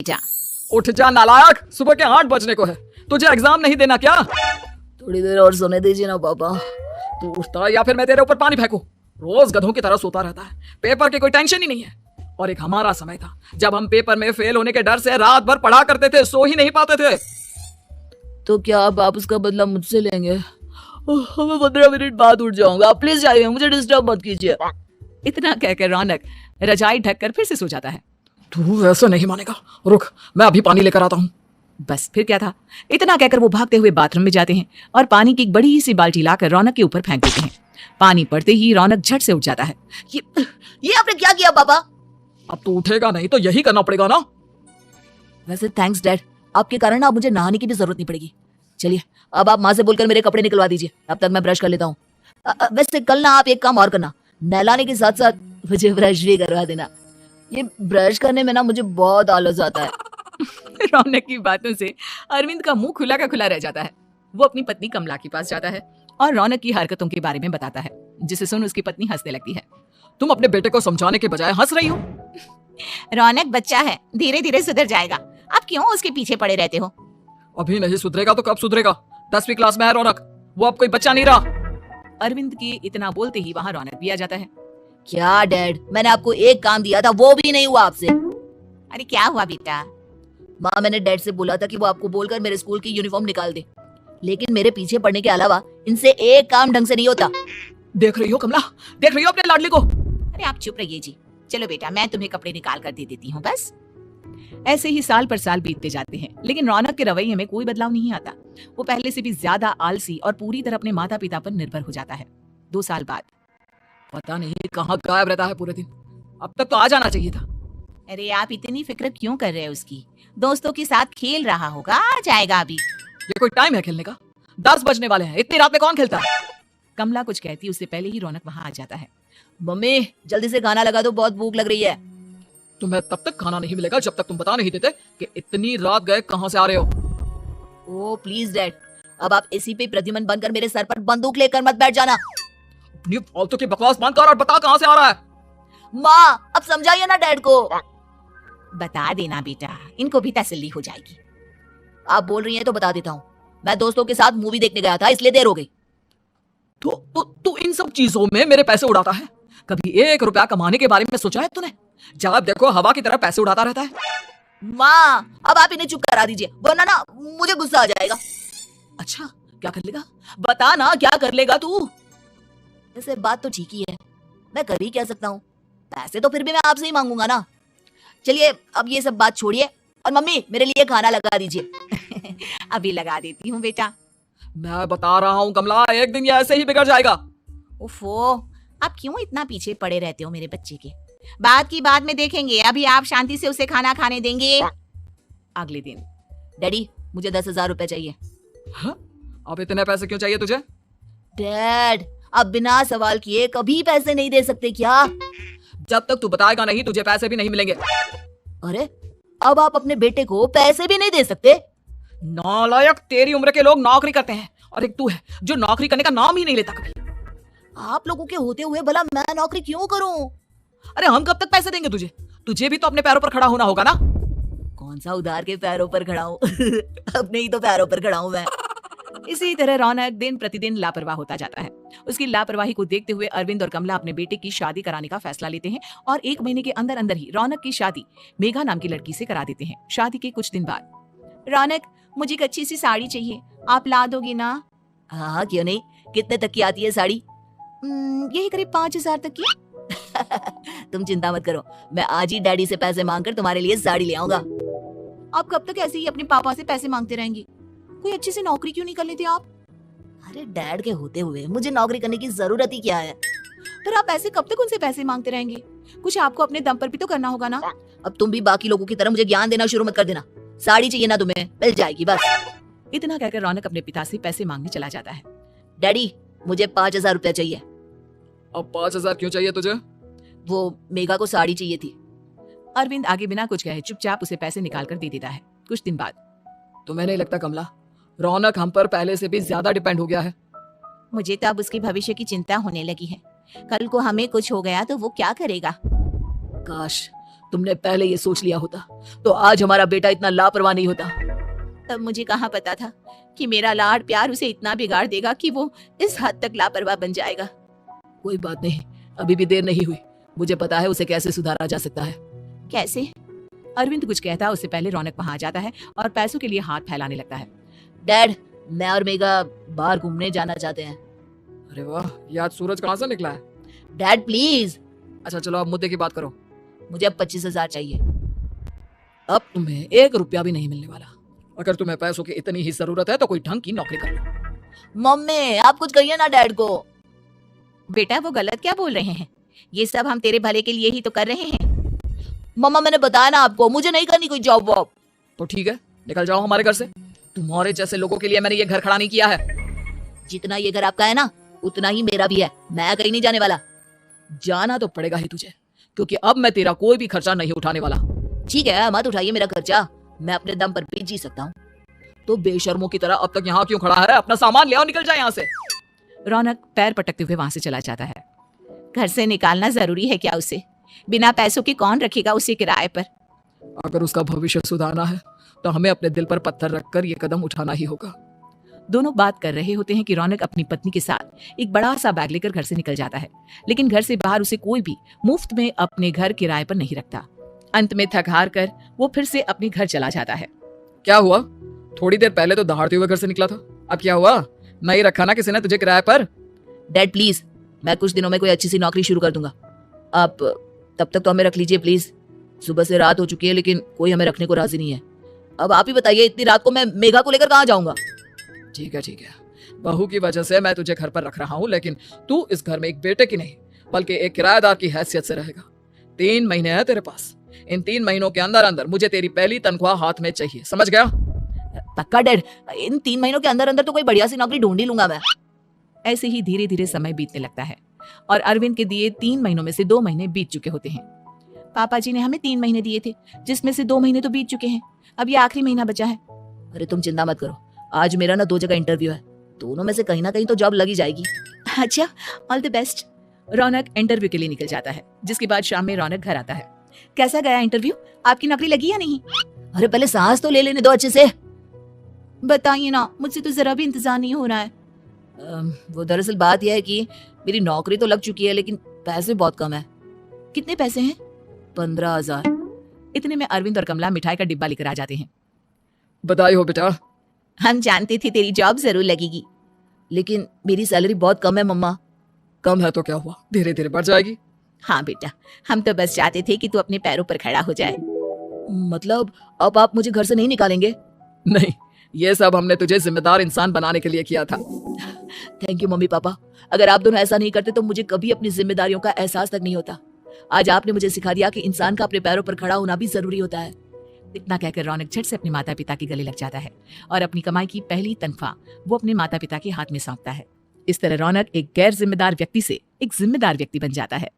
बेटा। उठ जा नालायक, सुबह के 8 बजने को है, तुझे एग्जाम नहीं देना क्या? थोड़ी देर और सोने दीजिए ना पापा। तू उठता है या फिर मैं तेरे ऊपर पानी फेंकूं? रोज गधों की तरह सोता रहता है, पेपर की कोई टेंशन ही नहीं है। और एक हमारा समय था जब हम पेपर में फेल होने के डर से रात भर पढ़ा करते थे, सो ही नहीं पाते थे। तो क्या आप उसका बदला मुझसे लेंगे? मैं 15 मिनट बाद उठ जाऊंगा, आप प्लीज जाइए, मुझे डिस्टर्ब मत कीजिए। इतना कहकर रौनक रजाई ढककर फिर से सो जाता है। तू वैसे नहीं मानेगा, रुक मैं अभी पानी लेकर आता हूँ। बस फिर क्या था, इतना कहकर वो भागते हुए बाथरूम में जाते हैं और पानी की एक बड़ी सी बाल्टी लाकर रौनक के ऊपर फेंक देते हैं। पानी पड़ते ही रौनक झट से उठ जाता है। ये आपने क्या किया पापा? अब तू उठेगा नहीं तो यही करना पड़ेगा ना। वैसे थैंक्स डैड, आपके कारण अब मुझे नहाने की भी जरूरत नहीं पड़ेगी। चलिए अब आप माँ से बोलकर मेरे कपड़े निकलवा दीजिए, अब तक मैं ब्रश कर लेता हूँ। वैसे कल ना आप एक काम और करना, नहलाने के साथ साथ मुझे ब्रश भी करवा देना। ये ब्रश करने में ना मुझे बहुत आलस आता है। रौनक की बातों से अरविंद का मुंह खुला का खुला रह जाता है। वो अपनी पत्नी कमला के पास जाता है और रौनक की हरकतों के बारे में बताता है, जिसे सुन उसकी पत्नी हंसने लगती है। तुम अपने बेटे को समझाने के बजाय हंस रही हो। रौनक बच्चा है, धीरे धीरे सुधर जाएगा, आप क्यों उसके पीछे पड़े रहते हो? अभी नहीं सुधरेगा तो कब सुधरेगा? 10वीं क्लास में है रौनक, वो अब कोई बच्चा नहीं रहा। अरविंद की इतना बोलते ही वहाँ रौनक भी आ जाता है। क्या डैड, मैंने आपको एक काम दिया था वो भी नहीं हुआ आपसे। अरे क्या हुआ बेटा? माँ मैंने डैड से बोला था कि वो आपको बोलकर मेरे स्कूल की यूनिफॉर्म निकाल दे, लेकिन मेरे पीछे पड़ने के अलावा इनसे एक काम ढंग से नहीं होता। देख रही हो कमला, देख रही हो अपने लाडली को? अरे आप चुप रहिए जी, चलो बेटा मैं तुम्हें कपड़े निकाल कर दे देती हूँ। बस ऐसे ही साल पर साल बीतते जाते हैं, लेकिन रौनक के रवैये में कोई बदलाव नहीं आता। वो पहले से भी ज्यादा आलसी और पूरी तरह अपने माता पिता पर निर्भर हो जाता है। 2 साल बाद पता नहीं कहाँ गायब रहता है पूरे दिन, अब तक तो आ जाना चाहिए था। अरे आप इतनी फिक्र क्यों कर रहे हो उसकी? दोस्तों के साथ खेल रहा होगा, आ जाएगा अभी। ये कोई टाइम है खेलने का? 10 बजने वाले हैं, इतनी रात में कौन खेलता है? कमला कुछ कहती उससे पहले ही रौनक वहाँ आ जाता है। मम्मी जल्दी से खाना लगा दो, बहुत भूख लग रही है। तुम्हें तब तक खाना नहीं मिलेगा जब तक तुम बता नहीं देते कि इतनी रात गए कहाँ से आ रहे हो। ओ प्लीज डैड, अब आप इसी पे प्रतिमन बनकर मेरे सर पर बंदूक लेकर मत बैठ जाना। अपनी फालतू की बकवास बंद कर और बता कहाँ से आ रहा है। माँ अब समझाइए ना डैड को। बता देना बेटा, इनको भी तसल्ली हो जाएगी। आप बोल रही हैं तो बता देता हूँ, मैं दोस्तों के साथ मूवी देखने गया था, इसलिए देर हो गई। तू इन सब चीजों में मेरे पैसे उड़ाता है? कभी 1 रुपया कमाने के बारे में सोचा है तूने? जब देखो हवा की तरह पैसे उड़ाता रहता है। माँ अब आप इन्हें चुप करा दीजिए, वरना ना मुझे गुस्सा आ जाएगा। अच्छा क्या कर लेगा? बता ना क्या कर लेगा तू? वैसे बात तो ठीक ही है, मैं कर ही क्या सकता हूँ, पैसे तो फिर भी मैं आपसे ही मांगूंगा ना। चलिए अब ये सब बात छोड़िए और मम्मी मेरे लिए खाना लगा दीजिए। अभी लगा देती हूँ बेटा। मैं बता रहा हूँ कमला, एक दिन ये ऐसे ही बिगड़ जाएगा। उफो, आप क्यों इतना पीछे पड़े रहते हो मेरे बच्चे के? बात की बात में देखेंगे, अभी आप शांति से उसे खाना खाने देंगे। अगले दिन डैडी मुझे 10,000 रुपए चाहिए। हाँ? अब इतने पैसे क्यों चाहिए तुझे? डैड आप बिना सवाल किए कभी पैसे नहीं दे सकते क्या? जब तक तू बताएगा नहीं तुझे पैसे भी नहीं मिलेंगे। अरे अब आप अपने बेटे को पैसे भी नहीं दे सकते? नालायक, तेरी उम्र के लोग नौकरी करते हैं और एक तू है जो नौकरी करने का नाम ही नहीं लेता कभी। आप लोगों के होते हुए भला मैं नौकरी क्यों करूं? अरे हम कब तक पैसे देंगे तुझे? तुझे भी तो अपने पैरों पर खड़ा होना होगा ना। कौन सा उधार के पैरों पर खड़ा हूँ? अपने ही तो पैरों पर खड़ा हूँ मैं। इसी तरह रौनक दिन प्रतिदिन लापरवाह होता जाता है। उसकी लापरवाही को देखते हुए अरविंद और कमला अपने बेटे की शादी कराने का फैसला लेते हैं और 1 महीने के अंदर अंदर ही रौनक की शादी मेघा नाम की लड़की से करा देते हैं। शादी के कुछ दिन बाद, रौनक मुझे एक अच्छी सी साड़ी चाहिए, आप ला दोगी ना? हाँ क्यों नहीं, कितने तक की आती है साड़ी? यही करीब 5,000 तक की। तुम चिंता मत करो, मैं आज ही डैडी से पैसे मांगकर तुम्हारे लिए साड़ी ले आऊंगा। आप कब तक ऐसे ही अपने पापा से पैसे मांगते रहेंगी? कोई अच्छी सी नौकरी क्यों नहीं कर लेते आप? अरे डैड के होते हुए मुझे नौकरी करने की जरूरत ही क्या है? फिर आप ऐसे कब तक उनसे पैसे मांगते रहेंगे? कुछ आपको अपने दम पर भी तो करना होगा ना। अब तुम भी बाकी लोगों की तरह मुझे ज्ञान देना शुरू मत कर देना। साड़ी चाहिए ना तुम्हें, मिल जाएगी बस। इतना कहकर रौनक अपने पिता से पैसे मांगने चला जाता है। डैडी मुझे 5,000 रुपया चाहिए। अब 5,000 क्यों चाहिए तुझे? वो मेघा को साड़ी चाहिए थी। अरविंद आगे बिना कुछ कहे चुपचाप उसे पैसे निकाल कर दे देता है। कुछ दिन बाद, तुम्हें नहीं लगता कमला, रौनक हम पर पहले से भी ज्यादा डिपेंड हो गया है? मुझे तो अब उसके भविष्य की चिंता होने लगी है। कल को हमें कुछ हो गया तो वो क्या करेगा? काश तुमने पहले ये सोच लिया होता तो आज हमारा बेटा इतना लापरवाह नहीं होता। तब मुझे कहाँ पता था कि मेरा लाड प्यार उसे इतना बिगाड़ देगा कि वो इस हद तक लापरवाह बन जाएगा। कोई बात नहीं, अभी भी देर नहीं हुई। मुझे पता है उसे कैसे सुधारा जा सकता है। कैसे? अरविंद कुछ कहता उससे पहले रौनक वहां आ जाता है और पैसों के लिए हाथ फैलाने लगता है। डैड, मैं और मेघा बाहर घूमने जाना चाहते हैं। अरे वाह, ये आज सूरज कहाँ से निकला है? Dad please. अच्छा चलो अब मुद्दे की बात करो। मुझे अब 25,000 चाहिए। अब तुम्हें 1 रुपया भी नहीं मिलने वाला। अगर तुम्हें पैसों की इतनी ही जरूरत है तो कोई ढंग की नौकरी कर लो। मम्मी आप कुछ कहिए ना डैड को। बेटा वो गलत क्या बोल रहे हैं? ये सब हम तेरे भले के लिए ही तो कर रहे हैं। मम्मा मैंने बताया ना आपको, मुझे नहीं करनी कोई जॉब वॉब। तो ठीक है, निकल जाओ हमारे घर से। तुम्हारे जैसे लोगों के लिए मैंने ये घर खड़ा नहीं किया है। जितना ये घर आपका है ना उतना ही मेरा भी है। मैं कहीं नहीं जाने वाला। जाना तो पड़ेगा ही तुझे, क्योंकि अब मैं तेरा कोई भी खर्चा नहीं उठाने वाला। ठीक है, मत उठाइए मेरा खर्चा, मैं अपने दम पर भी जी सकता हूँ। तो बेशर्मों की तरह अब तक यहाँ क्यों खड़ा है? अपना सामान ले आओ, निकल जाए यहाँ से। रौनक पैर पटकते हुए वहां से चला जाता है। घर से निकालना जरूरी है क्या उसे? बिना पैसों के कौन रखेगा उसे किराए पर? अगर उसका भविष्य सुधारना है तो हमें अपने दिल पर पत्थर रखकर ये कदम उठाना ही होगा। दोनों बात कर रहे होते हैं कि रौनक अपनी पत्नी के साथ एक बड़ा सा बैग लेकर घर से निकल जाता है, लेकिन घर से बाहर उसे कोई भी मुफ्त में अपने घर किराए पर नहीं रखता। अंत में थक हार कर वो फिर से अपने घर चला जाता है। क्या हुआ? थोड़ी देर पहले तो दहाड़ते हुए घर से निकला था, अब क्या हुआ? नहीं रखा ना किसी ने तुझे किराए पर? डैड प्लीज, मैं कुछ दिनों में कोई अच्छी सी नौकरी शुरू कर दूंगा। आप तब तक तो हमें रख लीजिए प्लीज। सुबह से रात हो चुकी है लेकिन कोई हमें रखने को राजी नहीं है। अब आप ही बताइए, इतनी रात को मैं मेघा को लेकर कहाँ जाऊंगा? ठीक है ठीक है, बहू की वजह से मैं तुझे घर पर रख रहा हूँ, लेकिन तू इस घर में एक बेटे की नहीं बल्कि एक किराएदार की हैसियत से रहेगा। 3 महीने है तेरे पास। इन 3 महीनों के अंदर अंदर मुझे तेरी पहली तनख्वाह हाथ में चाहिए, समझ गया? पक्का डैड, इन 3 महीनों के अंदर अंदर तो कोई बढ़िया सी नौकरी ढूंढ ही लूंगा मैं। ऐसे ही धीरे धीरे समय बीतने लगता है और अरविंद के दिए 3 महीनों में से 2 महीने बीत चुके होते हैं। पापा जी ने हमें 3 महीने दिए थे, जिसमें से 2 महीने तो बीत चुके हैं। अब ये आखिरी महीना बचा है। अरे तुम चिंता मत करो, आज मेरा ना 2 जगह इंटरव्यू है, दोनों में से कहीं ना कहीं तो जॉब लगी जाएगी। अच्छा, all the best. Raunak interview के लिए निकल जाता है, जिसके बाद शाम में रौनक घर आता है। कैसा गया इंटरव्यू? आपकी नौकरी लगी या नहीं? अरे पहले सांस तो ले लेने दो अच्छे से। बताइए ना, मुझसे तो जरा भी इंतजार नहीं हो रहा है। वो दरअसल बात यह है कि मेरी नौकरी तो लग चुकी है लेकिन पैसे बहुत कम है। कितने पैसे हैं? 15,000। इतने में अरविंद और कमला मिठाई का डिब्बा लेकर आ जाते हैं। बधाई हो बेटा। हम जानते थे तेरी जॉब जरूर लगेगी। लेकिन मेरी सैलरी बहुत कम है मम्मा। कम है तो क्या हुआ, धीरे धीरे बढ़ जाएगी। हाँ बेटा, हम तो बस चाहते थे कि तू अपने पैरों पर खड़ा हो जाए। मतलब अब आप मुझे घर से नहीं निकालेंगे? नहीं, ये सब हमने तुझे जिम्मेदार इंसान बनाने के लिए किया था। Thank you mummy papa. अगर आप दोनों ऐसा नहीं करते तो मुझे कभी अपनी जिम्मेदारियों का एहसास तक नहीं होता। आज आपने मुझे सिखा दिया कि इंसान का अपने पैरों पर खड़ा होना भी जरूरी होता है। इतना कहकर रौनक झट से अपने माता पिता के गले लग जाता है और अपनी कमाई की पहली तनख्वाह वो अपने माता पिता के हाथ में सौंपता है। इस तरह रौनक एक गैर जिम्मेदार व्यक्ति से एक जिम्मेदार व्यक्ति बन जाता है।